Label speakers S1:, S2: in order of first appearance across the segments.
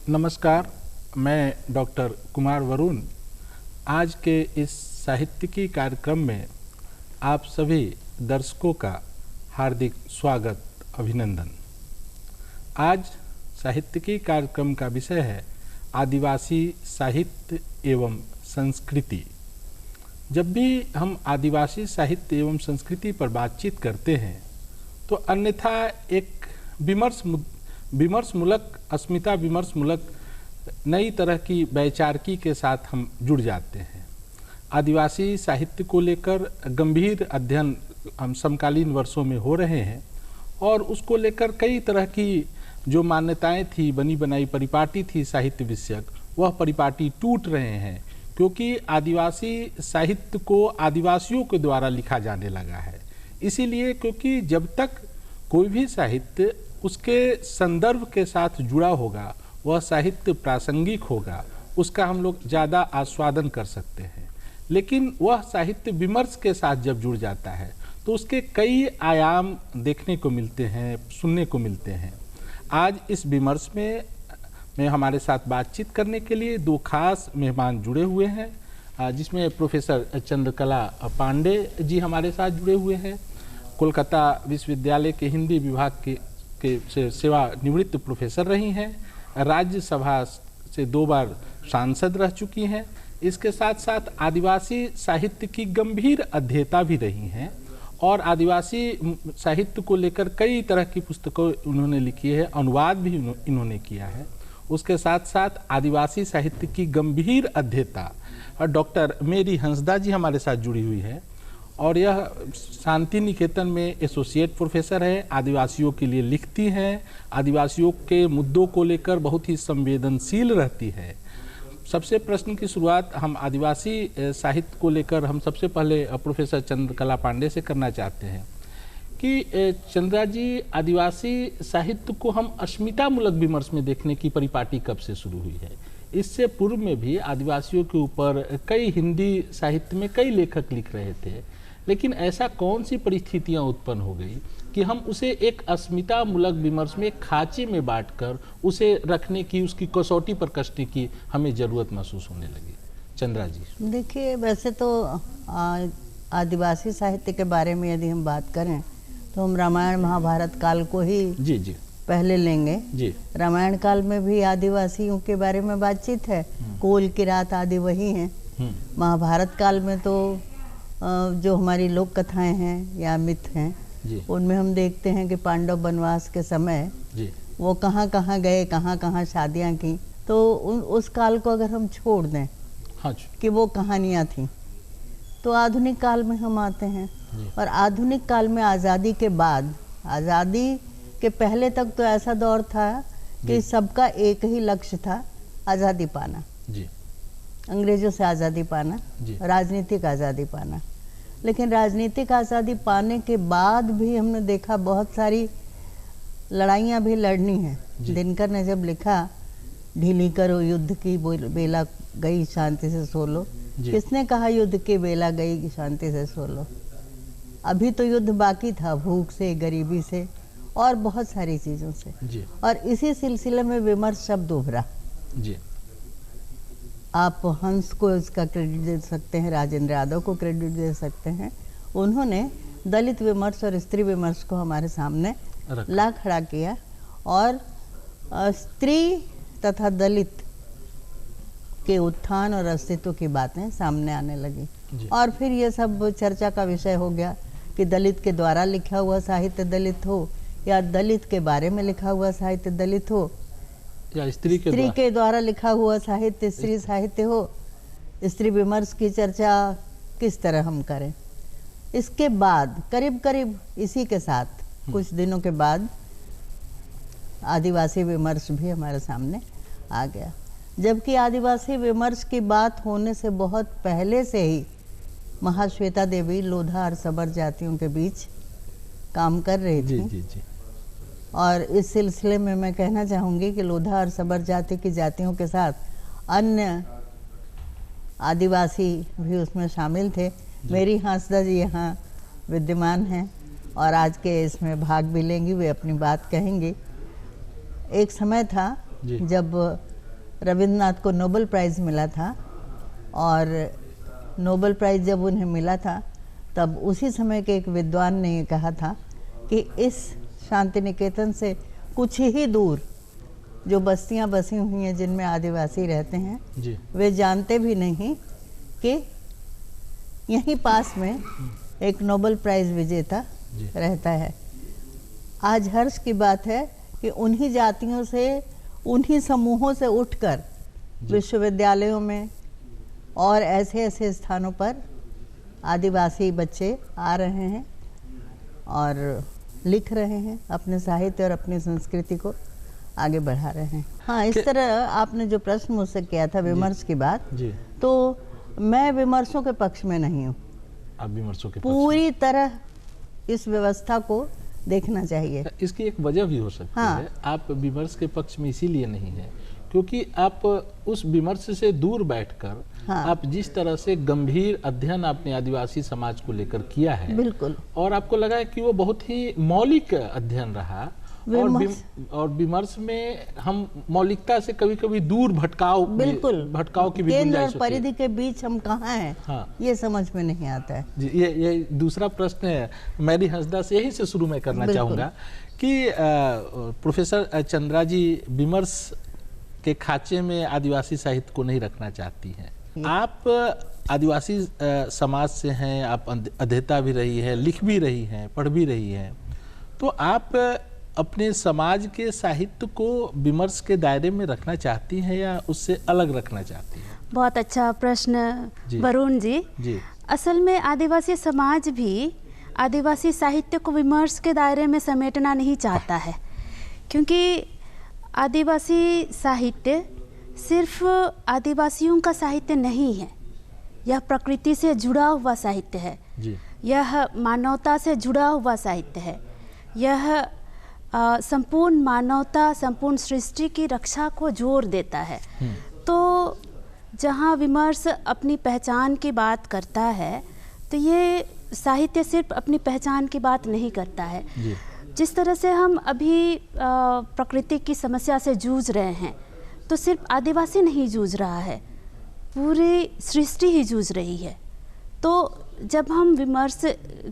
S1: नमस्कार, मैं डॉक्टर कुमार वरुण आज के इस साहित्यिकी कार्यक्रम में आप सभी दर्शकों का हार्दिक स्वागत अभिनंदन। आज साहित्यिकी कार्यक्रम का विषय है आदिवासी साहित्य एवं संस्कृति। जब भी हम आदिवासी साहित्य एवं संस्कृति पर बातचीत करते हैं तो अन्यथा एक विमर्शमूलक अस्मिता विमर्शमूलक नई तरह की वैचारिकी के साथ हम जुड़ जाते हैं। आदिवासी साहित्य को लेकर गंभीर अध्ययन हम समकालीन वर्षों में हो रहे हैं और उसको लेकर कई तरह की जो मान्यताएं थी, बनी बनाई परिपाटी थी साहित्य विषयक, वह परिपाटी टूट रहे हैं क्योंकि आदिवासी साहित्य को आदिवासियों के द्वारा लिखा जाने लगा है। इसीलिए क्योंकि जब तक कोई भी साहित्य उसके संदर्भ के साथ जुड़ा होगा वह साहित्य प्रासंगिक होगा, उसका हम लोग ज़्यादा आस्वादन कर सकते हैं। लेकिन वह साहित्य विमर्श के साथ जब जुड़ जाता है तो उसके कई आयाम देखने को मिलते हैं, सुनने को मिलते हैं। आज इस विमर्श में हमारे साथ बातचीत करने के लिए दो खास मेहमान जुड़े हुए हैं, जिसमें प्रोफेसर चंद्रकला पांडे जी हमारे साथ जुड़े हुए हैं। कोलकाता विश्वविद्यालय के हिंदी विभाग के सेवानिवृत्त प्रोफेसर रही हैं, राज्यसभा से 2 बार सांसद रह चुकी हैं। इसके साथ साथ आदिवासी साहित्य की गंभीर अध्येता भी रही हैं और आदिवासी साहित्य को लेकर कई तरह की पुस्तकें उन्होंने लिखी है, अनुवाद भी इन्होंने किया है। उसके साथ साथ आदिवासी साहित्य की गंभीर अध्येता डॉक्टर मेरी हंसदा जी हमारे साथ जुड़ी हुई है और यह शांति निकेतन में एसोसिएट प्रोफेसर है, आदिवासियों के लिए लिखती हैं, आदिवासियों के मुद्दों को लेकर बहुत ही संवेदनशील रहती है। सबसे प्रश्न की शुरुआत हम आदिवासी साहित्य को लेकर हम सबसे पहले प्रोफेसर चंद्रकला पांडे से करना चाहते हैं कि चंद्रा जी, आदिवासी साहित्य को हम अस्मितामूलक विमर्श में देखने की परिपाटी कब से शुरू हुई है? इससे पूर्व में भी आदिवासियों के ऊपर कई हिंदी साहित्य में कई लेखक लिख रहे थे, लेकिन ऐसा कौन सी परिस्थितियां उत्पन्न हो गई कि हम उसे एक अस्मितामूलक विमर्श में खांचे में बांटकर उसे रखने की, उसकी कसौटी पर कसने की हमें ज़रूरत महसूस होने लगी? चंद्रा जी।
S2: देखिए, वैसे तो आदिवासी साहित्य के बारे में यदि हम बात करें तो हम रामायण महाभारत काल को ही
S1: जी
S2: पहले लेंगे।
S1: जी।
S2: रामायण काल में भी आदिवासियों के बारे में बातचीत है, कोल की रात आदि वही हैं। महाभारत काल में तो जो हमारी लोक कथाएं हैं या मिथ हैं, उनमें हम देखते हैं कि पांडव वनवास के समय वो कहाँ कहाँ गए, कहाँ कहाँ शादियाँ की। तो उस काल को अगर हम छोड़ दें कि वो कहानियाँ थीं, तो आधुनिक काल में हम आते हैं। और आधुनिक काल में आज़ादी के बाद, आज़ादी के पहले तक तो ऐसा दौर था कि सबका एक ही लक्ष्य था, आज़ादी पाना, अंग्रेजों से आज़ादी पाना, राजनीतिक आज़ादी पाना। लेकिन राजनीतिक आज़ादी पाने के बाद भी हमने देखा बहुत सारी लड़ाइयाँ भी लड़नी हैं। दिनकर ने जब लिखा, ढीली करो युद्ध की बेला गई शांति से सो लो, किसने कहा युद्ध की बेला गई शांति से सो लो? अभी तो युद्ध बाकी था, भूख से, गरीबी से और बहुत सारी चीज़ों से। और इसी सिलसिले में विमर्श शब्द उभरा। आप हंस को इसका क्रेडिट दे सकते हैं, राजेंद्र यादव को क्रेडिट दे सकते हैं। उन्होंने दलित विमर्श और स्त्री विमर्श को हमारे सामने ला खड़ा किया और स्त्री तथा दलित के उत्थान और अस्तित्व की बातें सामने आने लगी। और फिर ये सब चर्चा का विषय हो गया कि दलित के द्वारा लिखा हुआ साहित्य दलित हो या दलित के बारे में लिखा हुआ साहित्य दलित हो
S1: या स्त्री
S2: के द्वारा लिखा हुआ साहित्य स्त्री साहित्य हो। स्त्री विमर्श की चर्चा किस तरह हम करें? इसके बाद करीब इसी के साथ कुछ दिनों के बाद आदिवासी विमर्श भी हमारे सामने आ गया। जबकि आदिवासी विमर्श की बात होने से बहुत पहले से ही महाश्वेता देवी लोधा और सबर जातियों के बीच काम कर रही थी। और इस सिलसिले में मैं कहना चाहूँगी कि लोधा और सबर जाति की जातियों के साथ अन्य आदिवासी भी उसमें शामिल थे। मेरी हंसदा जी यहाँ विद्यमान हैं और आज के इसमें भाग भी लेंगी, वे अपनी बात कहेंगी। एक समय था जब रविंद्रनाथ को नोबेल प्राइज़ मिला था, और नोबेल प्राइज़ जब उन्हें मिला था तब उसी समय के एक विद्वान ने ये कहा था कि इस शांति निकेतन से कुछ ही दूर जो बस्तियां बसी हुई हैं जिनमें आदिवासी रहते हैं
S1: जी।
S2: वे जानते भी नहीं कि यहीं पास में एक नोबेल प्राइज़ विजेता रहता है। आज हर्ष की बात है कि उन्हीं जातियों से, उन्हीं समूहों से उठकर विश्वविद्यालयों में और ऐसे ऐसे स्थानों पर आदिवासी बच्चे आ रहे हैं और लिख रहे हैं, अपने साहित्य और अपनी संस्कृति को आगे बढ़ा रहे हैं। हाँ, इस तरह आपने जो प्रश्न मुझसे किया था विमर्श की बात, तो मैं विमर्शों के पक्ष में नहीं हूँ।
S1: आप विमर्शों के
S2: पूरी तरह इस व्यवस्था को देखना चाहिए।
S1: इसकी एक वजह भी हो सकती है, आप विमर्श के पक्ष में इसीलिए नहीं है क्योंकि आप उस विमर्श से दूर बैठकर आप जिस तरह से गंभीर अध्ययन आपने आदिवासी समाज को लेकर किया है,
S2: बिल्कुल,
S1: और आपको लगा है कि वो बहुत ही मौलिक अध्ययन रहा, और विमर्श में हम मौलिकता से कभी कभी दूर भटकाव की भी
S2: केंद्र और परिधि के बीच हम कहाँ हैं, ये समझ में नहीं आता है
S1: जी। ये दूसरा प्रश्न है, मैरी हंसदा से यही से शुरू में करना चाहूँगा कि प्रोफेसर चंद्रा जी विमर्श के खांचे में आदिवासी साहित्य को नहीं रखना चाहती हैं। आप आदिवासी समाज से हैं, आप अध्येता भी रही है, लिख भी रही हैं, पढ़ भी रही हैं, तो आप अपने समाज के साहित्य को विमर्श के दायरे में रखना चाहती हैं या उससे अलग रखना चाहती हैं?
S3: बहुत अच्छा प्रश्न वरुण जी। असल में आदिवासी समाज भी आदिवासी साहित्य को विमर्श के दायरे में समेटना नहीं चाहता है, क्योंकि आदिवासी साहित्य सिर्फ आदिवासियों का साहित्य नहीं है, यह प्रकृति से जुड़ा हुआ साहित्य है, यह मानवता से जुड़ा हुआ साहित्य है, यह संपूर्ण मानवता, संपूर्ण सृष्टि की रक्षा को जोर देता है। तो जहाँ विमर्श अपनी पहचान की बात करता है तो ये साहित्य सिर्फ अपनी पहचान की बात नहीं करता है। जिस तरह से हम अभी प्रकृति की समस्या से जूझ रहे हैं, तो सिर्फ आदिवासी नहीं जूझ रहा है, पूरी सृष्टि ही जूझ रही है। तो जब हम विमर्श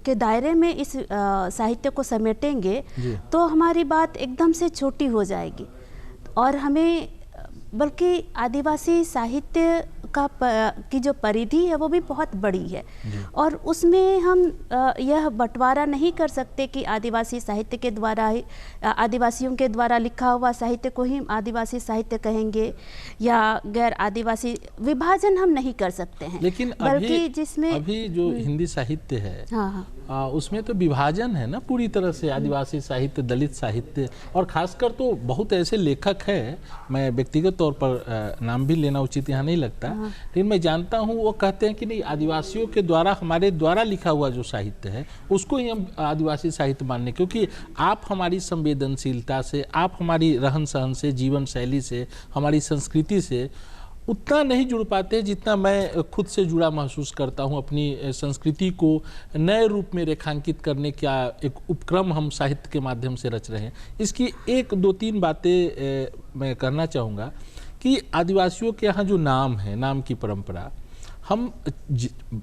S3: के दायरे में इस साहित्य को समेटेंगे तो हमारी बात एकदम से छोटी हो जाएगी, और हमें बल्कि आदिवासी साहित्य की जो परिधि है वो भी बहुत बड़ी है, और उसमें हम यह बंटवारा नहीं कर सकते कि आदिवासी साहित्य के द्वारा ही, आदिवासियों के द्वारा लिखा हुआ साहित्य को ही आदिवासी साहित्य कहेंगे या गैर आदिवासी, विभाजन हम नहीं कर सकते हैं।
S1: लेकिन बल्कि जिसमें अभी जो हिंदी साहित्य है उसमें तो विभाजन है ना पूरी तरह से, आदिवासी साहित्य, दलित साहित्य, और खासकर तो बहुत ऐसे लेखक हैं, मैं व्यक्तिगत तौर पर नाम भी लेना उचित यहाँ नहीं लगता, लेकिन मैं जानता हूँ वो कहते हैं कि नहीं, आदिवासियों के द्वारा, हमारे द्वारा लिखा हुआ जो साहित्य है उसको ही हम आदिवासी साहित्य मानने, क्योंकि आप हमारी संवेदनशीलता से, आप हमारी रहन सहन से, जीवन शैली से, हमारी संस्कृति से उतना नहीं जुड़ पाते जितना मैं खुद से जुड़ा महसूस करता हूँ। अपनी संस्कृति को नए रूप में रेखांकित करने का एक उपक्रम हम साहित्य के माध्यम से रच रहे हैं। इसकी एक दो तीन बातें मैं करना चाहूँगा कि आदिवासियों के यहाँ जो नाम है, नाम की परंपरा, हम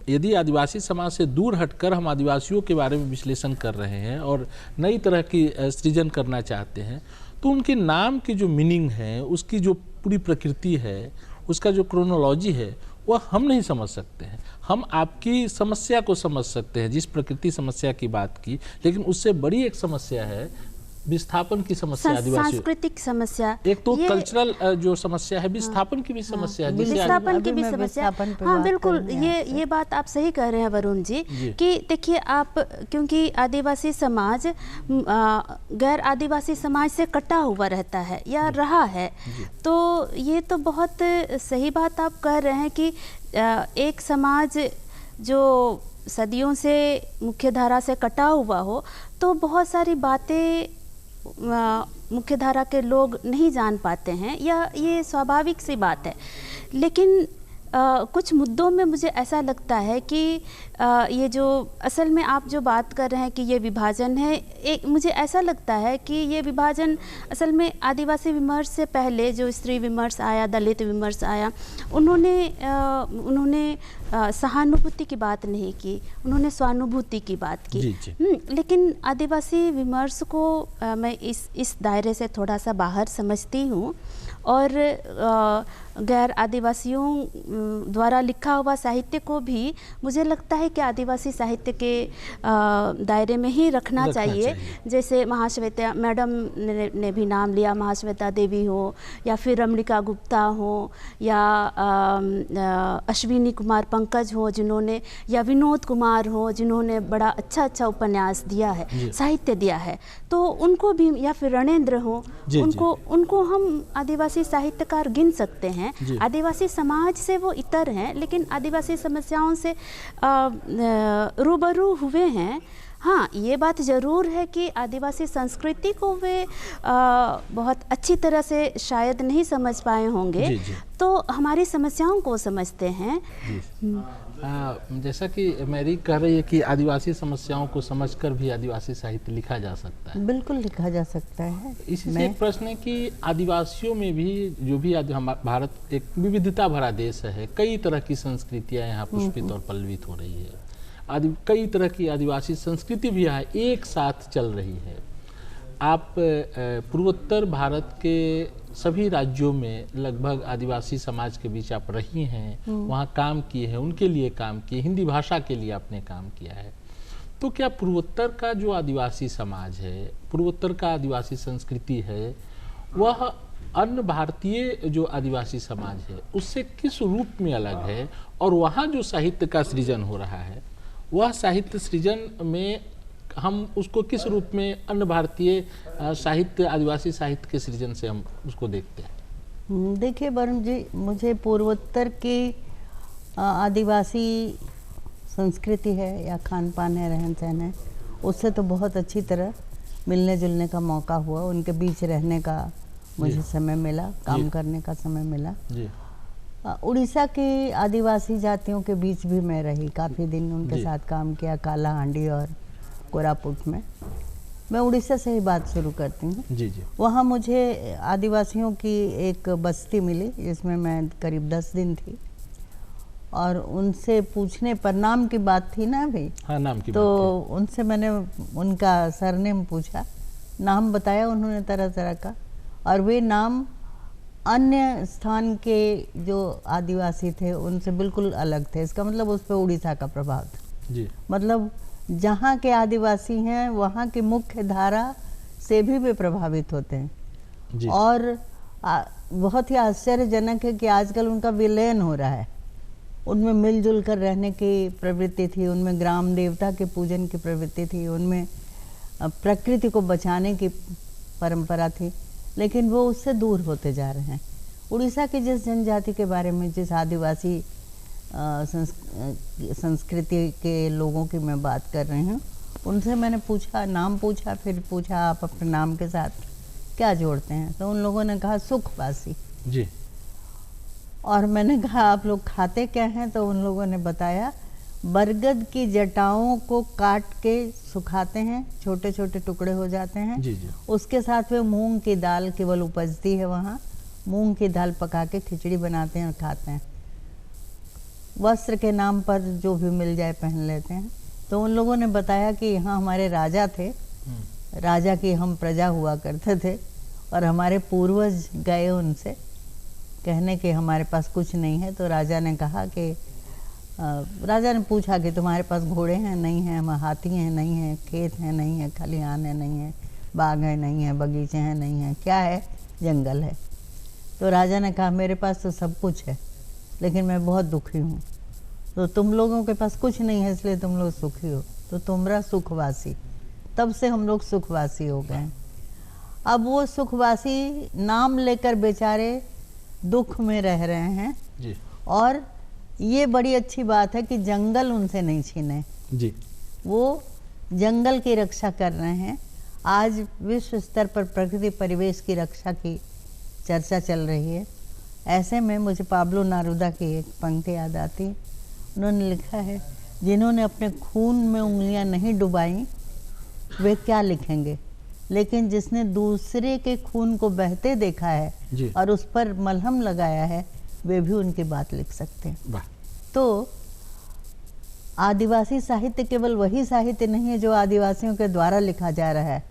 S1: यदि आदिवासी समाज से दूर हटकर हम आदिवासियों के बारे में विश्लेषण कर रहे हैं और नई तरह की सृजन करना चाहते हैं, तो उनके नाम की जो मीनिंग है, उसकी जो पूरी प्रकृति है, उसका जो क्रोनोलॉजी है, वह हम नहीं समझ सकते हैं। हम आपकी समस्या को समझ सकते हैं, जिस प्रकृति समस्या की बात की, लेकिन उससे बड़ी एक समस्या है विस्थापन की समस्या, आदिवासी
S3: सांस्कृतिक समस्या,
S1: एक तो कल्चरल जो समस्या है, विस्थापन की भी समस्या है,
S3: विस्थापन की भी समस्या। हाँ बिल्कुल, ये बात आप सही कह रहे हैं वरुण जी कि देखिए आप, क्योंकि आदिवासी समाज गैर आदिवासी समाज से कटा हुआ रहता है या रहा है, तो ये तो बहुत सही बात आप कह रहे हैं कि एक समाज जो सदियों से मुख्य धारा से कटा हुआ हो तो बहुत सारी बातें मुख्य धारा के लोग नहीं जान पाते हैं, या ये स्वाभाविक सी बात है। लेकिन कुछ मुद्दों में मुझे ऐसा लगता है कि ये जो असल में आप जो बात कर रहे हैं कि ये विभाजन है, एक मुझे ऐसा लगता है कि ये विभाजन असल में आदिवासी विमर्श से पहले जो स्त्री विमर्श आया, दलित विमर्श आया, उन्होंने सहानुभूति की बात नहीं की, उन्होंने स्वानुभूति की बात की। लेकिन आदिवासी विमर्श को मैं इस दायरे से थोड़ा सा बाहर समझती हूँ और गैर आदिवासियों द्वारा लिखा हुआ साहित्य को भी मुझे लगता है कि आदिवासी साहित्य के दायरे में ही रखना चाहिए। जैसे महाश्वेता मैडम ने भी नाम लिया, महाश्वेता देवी हो या फिर रमणिका गुप्ता हो या अश्विनी कुमार पंकज हो जिन्होंने, या विनोद कुमार हो जिन्होंने बड़ा अच्छा उपन्यास दिया है, साहित्य दिया है, तो उनको भी, या फिर रणेंद्र हो, उनको हम आदिवासी साहित्यकार गिन सकते हैं। आदिवासी समाज से वो इतर हैं, लेकिन आदिवासी समस्याओं से रूबरू हुए हैं। हाँ, ये बात ज़रूर है कि आदिवासी संस्कृति को वे बहुत अच्छी तरह से शायद नहीं समझ पाए होंगे, तो हमारी समस्याओं को समझते हैं।
S1: जैसा कि मैरी कह रही है कि आदिवासी समस्याओं को समझकर भी आदिवासी साहित्य लिखा जा सकता है।
S2: बिल्कुल लिखा जा सकता है।
S1: इससे एक प्रश्न है कि आदिवासियों में भी, जो भी भारत एक विविधता भरा देश है, कई तरह की संस्कृतियाँ यहाँ पुष्पित और पल्लवित हो रही है, कई तरह की आदिवासी संस्कृति भी यहाँ एक साथ चल रही है। आप पूर्वोत्तर भारत के सभी राज्यों में लगभग आदिवासी समाज के बीच आप रही हैं, वहाँ काम किए हैं, उनके लिए काम किए, हिंदी भाषा के लिए आपने काम किया है। तो क्या पूर्वोत्तर का जो आदिवासी समाज है, पूर्वोत्तर का आदिवासी संस्कृति है, वह अन्य भारतीय जो आदिवासी समाज है उससे किस रूप में अलग है, और वहाँ जो साहित्य का सृजन हो रहा है, वह साहित्य सृजन में हम उसको किस रूप में अन्य भारतीय साहित्य, आदिवासी साहित्य के सृजन से हम उसको देखते हैं?
S2: देखिए वरुण जी, मुझे पूर्वोत्तर की आदिवासी संस्कृति है या खान पान है, रहन सहन है, उससे तो बहुत अच्छी तरह मिलने जुलने का मौका हुआ, उनके बीच रहने का मुझे समय मिला, काम करने का समय मिला। उड़ीसा की आदिवासी जातियों के बीच भी मैं रही, काफ़ी दिन उनके साथ काम किया, कालाहांडी और कोरापुट में। मैं उड़ीसा से ही बात शुरू करती हूँ। वहाँ मुझे आदिवासियों की एक बस्ती मिली जिसमें मैं करीब 10 दिन थी, और उनसे पूछने पर, नाम की बात थी ना अभी,
S1: हाँ, नाम की
S2: तो
S1: बात थी।
S2: उनसे मैंने उनका सरनेम पूछा, नाम बताया उन्होंने तरह तरह का, और वे नाम अन्य स्थान के जो आदिवासी थे उनसे बिल्कुल अलग थे। इसका मतलब उस पर उड़ीसा का प्रभाव था। मतलब जहाँ के आदिवासी हैं वहाँ की मुख्य धारा से भी वे प्रभावित होते हैं। और बहुत ही आश्चर्यजनक है कि आजकल उनका विलयन हो रहा है। उनमें मिलजुल कर रहने की प्रवृत्ति थी, उनमें ग्राम देवता के पूजन की प्रवृत्ति थी, उनमें प्रकृति को बचाने की परंपरा थी, लेकिन वो उससे दूर होते जा रहे हैं। उड़ीसा की जिस जनजाति के बारे में, जिस आदिवासी संस्कृति के लोगों की मैं बात कर रही हूँ, उनसे मैंने पूछा, नाम पूछा, फिर पूछा आप अपने नाम के साथ क्या जोड़ते हैं, तो उन लोगों ने कहा सुखवासी जी। और मैंने कहा आप लोग खाते क्या हैं, तो उन लोगों ने बताया बरगद की जटाओं को काट के सुखाते हैं, छोटे छोटे टुकड़े हो जाते हैं जी। उसके साथ में मूंग की दाल केवल उपजती है वहाँ, मूंग की दाल पका के खिचड़ी बनाते हैं और खाते हैं। वस्त्र के नाम पर जो भी मिल जाए पहन लेते हैं। तो उन लोगों ने बताया कि यहाँ हमारे राजा थे, राजा की हम प्रजा हुआ करते थे, और हमारे पूर्वज गए उनसे कहने के हमारे पास कुछ नहीं है। तो राजा ने कहा कि राजा ने पूछा कि तुम्हारे पास घोड़े हैं? नहीं हैं। हाथी हैं? नहीं है। खेत हैं? नहीं है। खलिहान है? नहीं है। बाग है? नहीं है। बगीचे हैं? नहीं है। क्या है? जंगल है। तो राजा ने कहा मेरे पास तो सब कुछ है, लेकिन मैं बहुत दुखी हूँ। तो तुम लोगों के पास कुछ नहीं है इसलिए तुम लोग सुखी हो, तो तुमरा सुखवासी। तब से हम लोग सुखवासी हो गए। अब वो सुखवासी नाम लेकर बेचारे दुख में रह रहे हैं जी। और ये बड़ी अच्छी बात है कि जंगल उनसे नहीं छीने जी। वो जंगल की रक्षा कर रहे हैं। आज विश्व स्तर पर प्रकृति परिवेश की रक्षा की चर्चा चल रही है, ऐसे में मुझे पाब्लो नेरुदा की एक पंक्ति याद आती। उन्होंने लिखा है, जिन्होंने अपने खून में उंगलियां नहीं डुबाई वे क्या लिखेंगे, लेकिन जिसने दूसरे के खून को बहते देखा है और उस पर मलहम लगाया है वे भी उनकी बात लिख सकते हैं। तो आदिवासी साहित्य केवल वही साहित्य नहीं है जो आदिवासियों के द्वारा लिखा जा रहा है,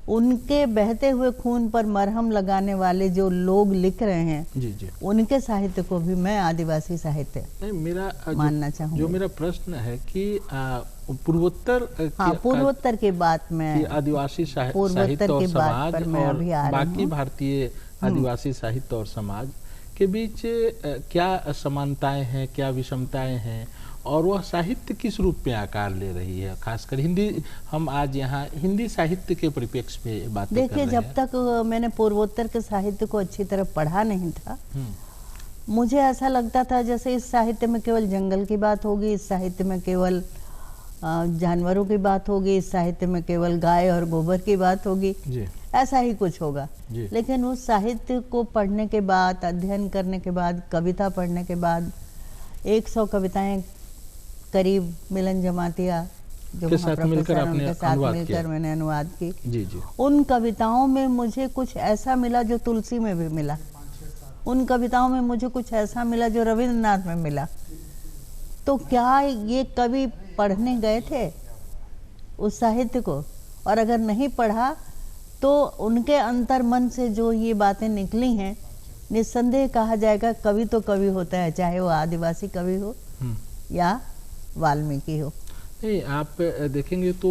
S2: उनके बहते हुए खून पर मरहम लगाने वाले जो लोग लिख रहे हैं जी। उनके साहित्य को भी मैं आदिवासी साहित्य
S1: मेरा
S2: मानना चाहूँगी।
S1: जो मेरा प्रश्न है कि पूर्वोत्तर,
S2: पूर्वोत्तर की बात में
S1: आदिवासी साहित्य और समाज और बाकी भारतीय आदिवासी साहित्य और समाज के बीच क्या समानताएं हैं, क्या विषमताएं हैं, और वह साहित्य किस रूप में आकार ले रही है? खासकर हिंदी, हम आज यहाँ हिंदी साहित्य के परिप्रेक्ष्य में बात कर रहे हैं।
S2: देखिए, जब तक मैंने पूर्वोत्तर के साहित्य को अच्छी तरह पढ़ा नहीं था, मुझे ऐसा लगता था जैसे इस साहित्य में केवल जंगल की बात होगी, इस साहित्य में केवल जानवरों की बात होगी, इस साहित्य में केवल गाय और गोबर की बात होगी, ऐसा ही कुछ होगा। लेकिन उस साहित्य को पढ़ने के बाद, अध्ययन करने के बाद, कविता पढ़ने के बाद, 100 कविताएं करीब मिलन जमातिया जो
S1: के साथ
S2: मिलकर मैंने अनुवाद की जी। उन कविताओं में मुझे कुछ ऐसा मिला जो तुलसी में भी मिला, उन कविताओं में मुझे कुछ ऐसा मिला जो रविंद्रनाथ में मिला। तो क्या ये कवि पढ़ने गए थे उस साहित्य को? और अगर नहीं पढ़ा तो उनके अंतर्मन से जो ये बातें निकली हैं, निस्संदेह कहा जाएगा कवि तो कवि होता है, चाहे वो आदिवासी कवि हो या वाल्मीकि हो।
S1: नहीं, आप देखेंगे तो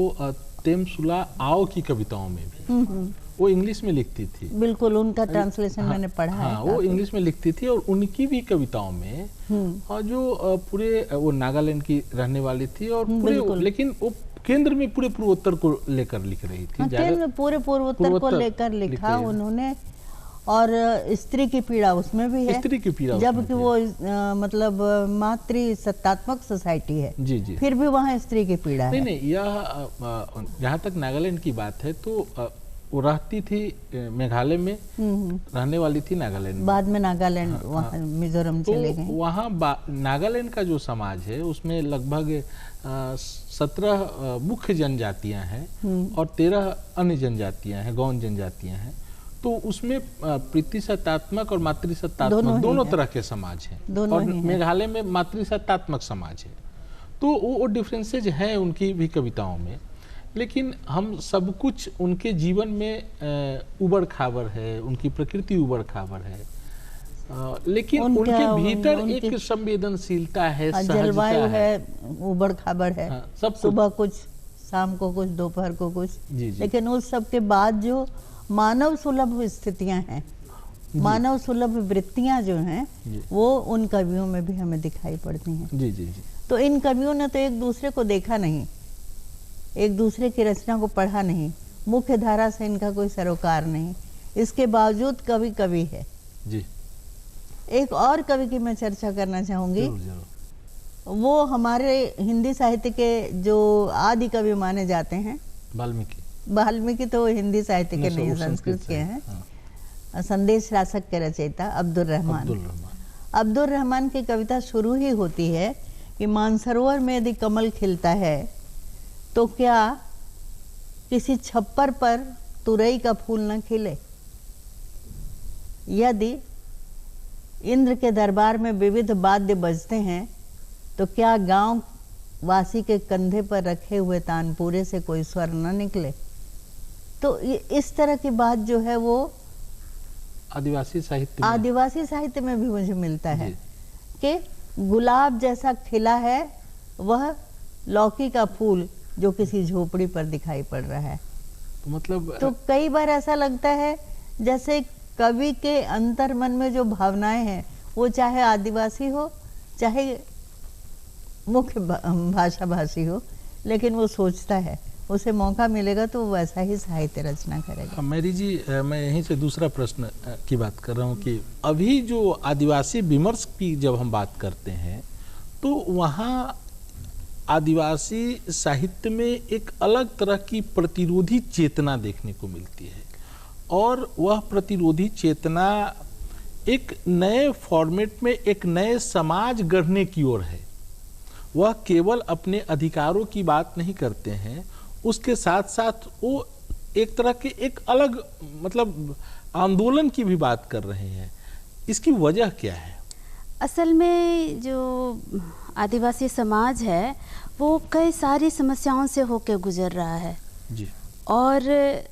S1: तेमसुला आओ की कविताओं में भी वो इंग्लिश में लिखती थी।
S2: बिल्कुल, उनका ट्रांसलेशन मैंने पढ़ा है।
S1: वो इंग्लिश में लिखती थी, और उनकी भी कविताओं में और जो पूरे वो नागालैंड की रहने वाली थी, और पूरे, लेकिन वो केंद्र में पूरे पूर्वोत्तर को लेकर लिख रही थी।
S2: केंद्र में पूरे पूर्वोत्तर को लेकर लिखा उन्होंने, और स्त्री की पीड़ा उसमें भी है,
S1: स्त्री की पीड़ा,
S2: जबकि वो मतलब मातृ सत्तात्मक सोसाइटी है जी। फिर भी वहाँ स्त्री की पीड़ा है।
S1: नहीं, यह जहाँ तक नागालैंड की बात है तो वो रहती थी मेघालय में, रहने वाली थी नागालैंड में,
S2: बाद में नागालैंड वहाँ मिजोरम चले गए।
S1: वहाँ नागालैंड का जो समाज है उसमें लगभग 17 मुख्य जनजातियां हैं और 13 अन्य जनजातियां हैं, गौण जनजातियां हैं। तो उसमें प्रतिशतात्मक और मातृसत्तात्मक दोनों तरह के समाज हैं, और मेघालय में मातृसत्तात्मक समाज है। तो वो डिफरेंसेज हैं उनकी भी कविताओं में, लेकिन हम सब कुछ उनके जीवन में उबड़ खाबड़ है, उनकी प्रकृति उबड़ खाबड़ है, लेकिन उनके भीतर एक संवेदनशीलता है,
S2: जलवायु है, उबड़ खाबड़ है, सब सुबह कुछ, शाम को कुछ, दोपहर को कुछ, लेकिन उस सब के बाद जो मानव सुलभ स्थितियां हैं, मानव सुलभ वृत्तियां जो हैं, वो उन कवियों में भी हमें दिखाई पड़ती हैं। जी। तो इन कवियों ने तो एक दूसरे को देखा नहीं, एक दूसरे की रचना को पढ़ा नहीं, मुख्य धारा से इनका कोई सरोकार नहीं, इसके बावजूद कवि कवि है जी। एक और कवि की मैं चर्चा करना चाहूंगी, वो हमारे हिंदी साहित्य के जो आदि कवि माने जाते हैं, वाल्मीकि तो हिंदी साहित्य के नहीं, संस्कृत के हैं। संदेश रासक के रचयिता अब्दुल रहमान की कविता शुरू ही होती है कि मानसरोवर में यदि कमल खिलता है तो क्या किसी छप्पर पर तुरई का फूल न खिले, यदि इंद्र के दरबार में विविध वाद्य बजते हैं तो क्या गांव वासी के कंधे पर रखे हुए तानपूरे से कोई स्वर न निकले। तो इस तरह की बात जो है वो
S1: आदिवासी साहित्य
S2: में भी मुझे मिलता है कि गुलाब जैसा खिला है वह लौकी का फूल जो किसी झोपड़ी पर दिखाई पड़ रहा है। तो कई बार ऐसा लगता है जैसे कवि के अंतर्मन में जो भावनाएं हैं, वो चाहे आदिवासी हो चाहे मुख्य भाषा भाषी हो, लेकिन वो सोचता है, उसे मौका मिलेगा तो वैसा ही साहित्य रचना करेगा।
S1: मेरी जी, मैं यहीं से दूसरा प्रश्न की बात कर रहा हूँ कि अभी जो आदिवासी विमर्श की जब हम बात करते हैं तो वहाँ आदिवासी साहित्य में एक अलग तरह की प्रतिरोधी चेतना देखने को मिलती है, और वह प्रतिरोधी चेतना एक नए फॉर्मेट में एक नए समाज गढ़ने की ओर है। वह केवल अपने अधिकारों की बात नहीं करते हैं, उसके साथ साथ वो एक तरह के एक अलग मतलब आंदोलन की भी बात कर रहे हैं। इसकी वजह क्या है?
S3: असल में जो आदिवासी समाज है वो कई सारी समस्याओं से होकर गुजर रहा है
S1: जी।
S3: और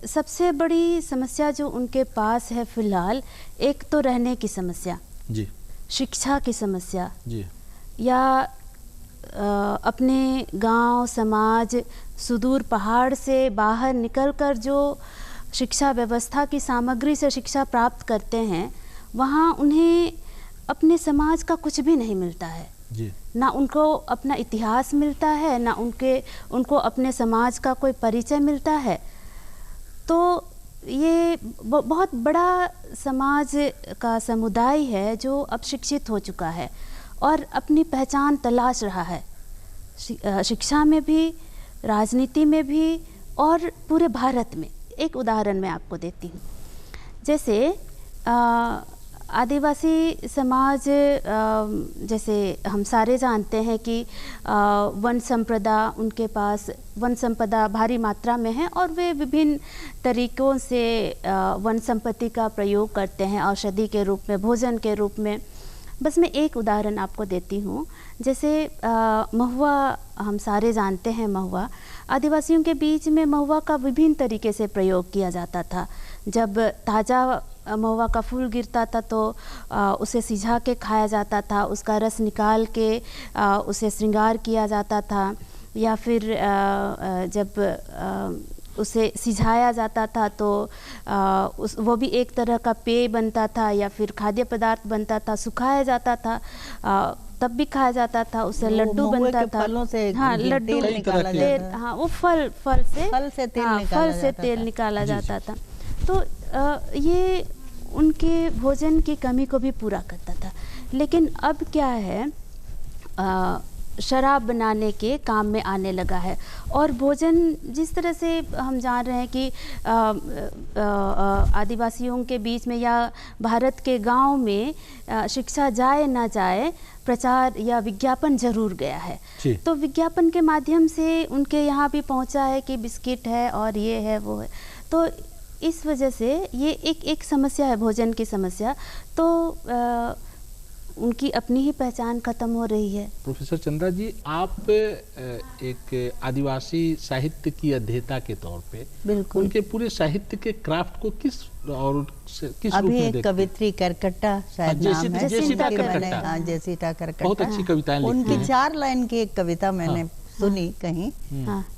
S3: सबसे बड़ी समस्या जो उनके पास है फिलहाल, एक तो रहने की समस्या
S1: जी,
S3: शिक्षा की समस्या
S1: जी,
S3: या अपने गांव समाज सुदूर पहाड़ से बाहर निकलकर जो शिक्षा व्यवस्था की सामग्री से शिक्षा प्राप्त करते हैं, वहाँ उन्हें अपने समाज का कुछ भी नहीं मिलता है
S1: जी।
S3: ना उनको अपना इतिहास मिलता है, ना उनको अपने समाज का कोई परिचय मिलता है। तो ये बहुत बड़ा समाज का समुदाय है जो अब शिक्षित हो चुका है और अपनी पहचान तलाश रहा है, शिक्षा में भी, राजनीति में भी और पूरे भारत में। एक उदाहरण मैं आपको देती हूँ। जैसे आदिवासी समाज, जैसे हम सारे जानते हैं कि वन संपदा, उनके पास वन संपदा भारी मात्रा में है और वे विभिन्न तरीक़ों से वन संपत्ति का प्रयोग करते हैं, औषधि के रूप में, भोजन के रूप में। बस मैं एक उदाहरण आपको देती हूँ। जैसे महुआ, हम सारे जानते हैं महुआ, आदिवासियों के बीच में महुआ का विभिन्न तरीके से प्रयोग किया जाता था। जब ताज़ा महुआ का फूल गिरता था तो उसे सिझा के खाया जाता था, उसका रस निकाल के उसे श्रृंगार किया जाता था, या फिर जब उसे सिझाया जाता था तो वो भी एक तरह का पेय बनता था या फिर खाद्य पदार्थ बनता था। सुखाया जाता था तब भी खाया जाता था, उससे लड्डू बनता था।
S2: फलों से
S3: हाँ, लड्डू
S2: निकाला
S3: तेल, हाँ वो फल से तेल निकाला जाता था। तो ये उनके भोजन की कमी को भी पूरा करता था। लेकिन अब क्या है, शराब बनाने के काम में आने लगा है। और भोजन, जिस तरह से हम जान रहे हैं कि आदिवासियों के बीच में या भारत के गांव में शिक्षा जाए ना जाए, प्रचार या विज्ञापन जरूर गया है। तो विज्ञापन के माध्यम से उनके यहाँ भी पहुँचा है कि बिस्किट है और ये है वो है। तो इस वजह से ये एक समस्या है, भोजन की समस्या। तो उनकी अपनी ही पहचान खत्म हो रही है।
S1: प्रोफेसर चंद्रा जी, आप एक आदिवासी साहित्य की अध्येता के तौर पे
S2: बिल्कुल
S1: उनके पूरे साहित्य के क्राफ्ट को किस रूप
S2: अभी
S1: में
S2: एक कवित्री करकट्टा शायद नाम है,
S1: जेसिटा करकट्टा, बहुत अच्छी कविताएं लिखती हैं।
S2: उनकी 4 लाइन की एक कविता मैंने सुनी कहीं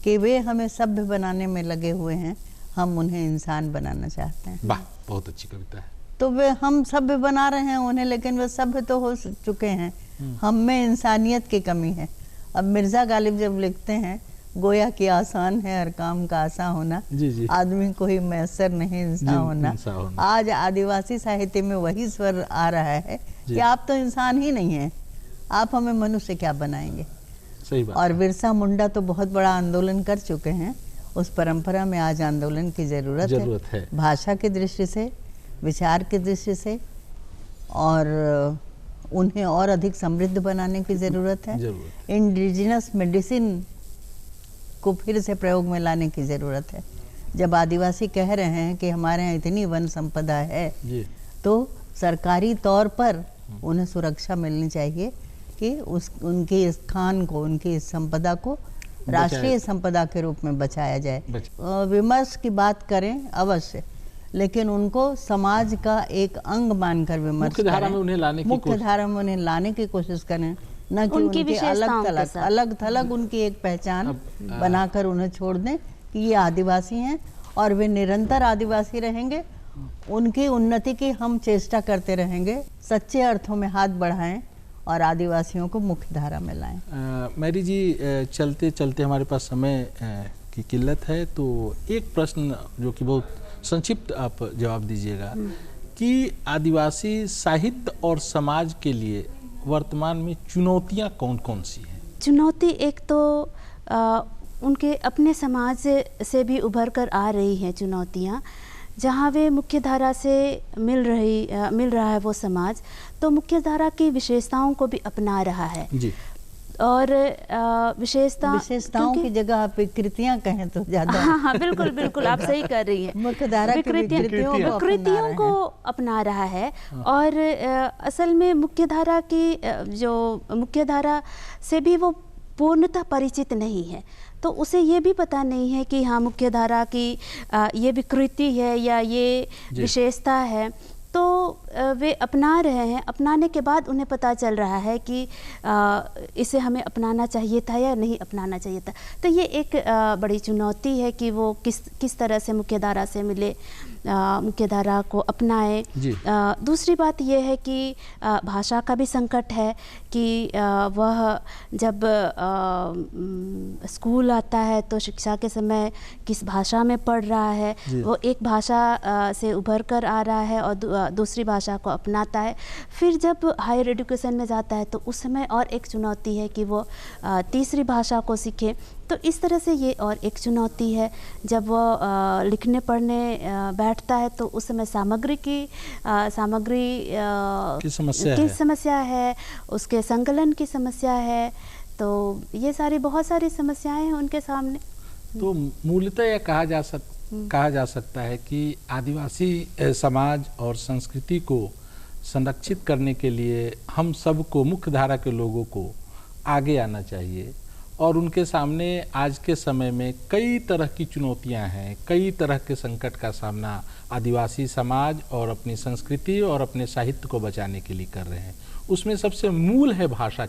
S2: कि वे हमें सभ्य बनाने में लगे हुए हैं, हम उन्हें इंसान बनाना चाहते हैं।
S1: वाह, बहुत अच्छी कविता है।
S2: तो वे हम सभ्य बना रहे हैं उन्हें, लेकिन वे सभ्य तो हो चुके हैं, हम में इंसानियत की कमी है। अब मिर्ज़ा गालिब जब लिखते हैं, गोया कि आसान है हर काम का आसान होना,
S1: जी।
S2: आदमी को ही मैसर नहीं इंसान होना। आज आदिवासी साहित्य में वही स्वर आ रहा है कि आप तो इंसान ही नहीं हैं, आप हमें मनुष्य क्या बनाएंगे।
S1: सही बात।
S2: और बिरसा मुंडा तो बहुत बड़ा आंदोलन कर चुके हैं, उस परंपरा में आज आंदोलन की जरूरत है। भाषा की दृष्टि से, विचार की दृष्टि से, और उन्हें और अधिक समृद्ध बनाने की ज़रूरत है। इंडिजिनस मेडिसिन को फिर से प्रयोग में लाने की ज़रूरत है। जब आदिवासी कह रहे हैं कि हमारे यहाँ इतनी वन संपदा है, तो सरकारी तौर पर उन्हें सुरक्षा मिलनी चाहिए कि उनके इस खान को, उनकी इस संपदा को राष्ट्रीय संपदा के रूप में बचाया जाए। विमर्श की बात करें अवश्य, लेकिन उनको समाज का एक अंग मानकर विमर्श
S1: मुख्य धारा में उन्हें
S2: लाने की कोशिश करें, न कि उनके अलग थलग उनकी एक पहचान बनाकर उन्हें छोड़ दें कि ये आदिवासी हैं और वे निरंतर आदिवासी रहेंगे। उनकी उन्नति की हम चेष्टा करते रहेंगे, सच्चे अर्थों में हाथ बढ़ाएं और आदिवासियों को मुख्य धारा में लाएं।
S1: मैरी जी, चलते चलते हमारे पास समय की किल्लत है, तो एक प्रश्न जो कि बहुत संक्षिप्त आप जवाब दीजिएगा कि आदिवासी साहित्य और समाज के लिए वर्तमान में चुनौतियां कौन कौन सी हैं?
S3: चुनौती एक तो उनके अपने समाज से भी उभर कर आ रही हैं चुनौतियां, जहाँ वे मुख्य धारा से मिल रहा है वो समाज, तो मुख्य धारा की विशेषताओं को भी अपना रहा है
S1: जी।
S3: और विशेषताओं
S2: की जगह आप विकृतियां कहें तो ज्यादा।
S3: हाँ, बिल्कुल बिल्कुल, आप सही कर रही हैं।
S2: मुख्यधारा की
S3: विकृतियों को अपना रहा है। और असल में मुख्यधारा की जो मुख्यधारा से भी वो पूर्णतः परिचित नहीं है, तो उसे ये भी पता नहीं है कि हाँ मुख्यधारा की ये विकृति है या ये विशेषता है, तो वे अपना रहे हैं। अपनाने के बाद उन्हें पता चल रहा है कि इसे हमें अपनाना चाहिए था या नहीं अपनाना चाहिए था। तो ये एक बड़ी चुनौती है कि वो किस तरह से मुख्यधारा से मिले, मुख्यधारा को अपनाए। दूसरी बात यह है कि भाषा का भी संकट है कि वह जब स्कूल आता है तो शिक्षा के समय किस भाषा में पढ़ रहा है, वो एक भाषा से उभर कर आ रहा है और दूसरी भाषा को अपनाता है। फिर जब हायर एजुकेशन में जाता है तो उस समय और एक चुनौती है कि वो तीसरी भाषा को सीखे। तो इस तरह से ये और एक चुनौती है। जब वो लिखने पढ़ने बैठता है तो उस समय सामग्री की समस्या है, उसके संकलन की समस्या है। तो ये बहुत सारी समस्याएं हैं उनके सामने।
S1: तो मूलतः यह कहा जा सकता है कि आदिवासी समाज और संस्कृति को संरक्षित करने के लिए हम सबको, मुख्य धारा के लोगों को आगे आना चाहिए और उनके सामने आज के समय में कई तरह की चुनौतियां हैं, कई तरह के संकट का सामना आदिवासी समाज और अपनी संस्कृति और अपने साहित्य को बचाने के लिए कर रहे हैं। उसमें सबसे मूल है भाषा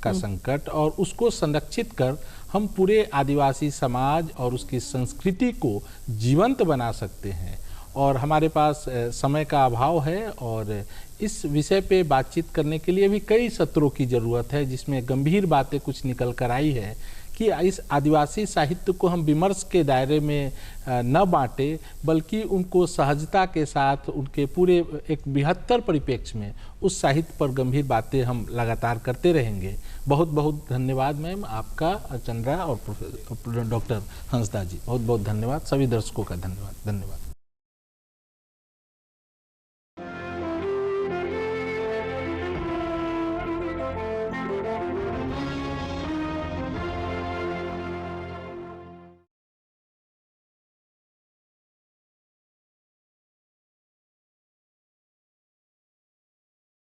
S1: का संकट, और उसको संरक्षित कर हम पूरे आदिवासी समाज और उसकी संस्कृति को जीवंत बना सकते हैं। और हमारे पास समय का अभाव है और इस विषय पे बातचीत करने के लिए भी कई सत्रों की ज़रूरत है, जिसमें गंभीर बातें कुछ निकल कर आई है कि इस आदिवासी साहित्य को हम विमर्श के दायरे में न बांटें, बल्कि उनको सहजता के साथ उनके पूरे एक बृहत्तर परिप्रेक्ष्य में उस साहित्य पर गंभीर बातें हम लगातार करते रहेंगे। बहुत बहुत धन्यवाद मैम आपका, चंद्रा और डॉक्टर हंसदा जी, बहुत बहुत धन्यवाद। सभी दर्शकों का धन्यवाद।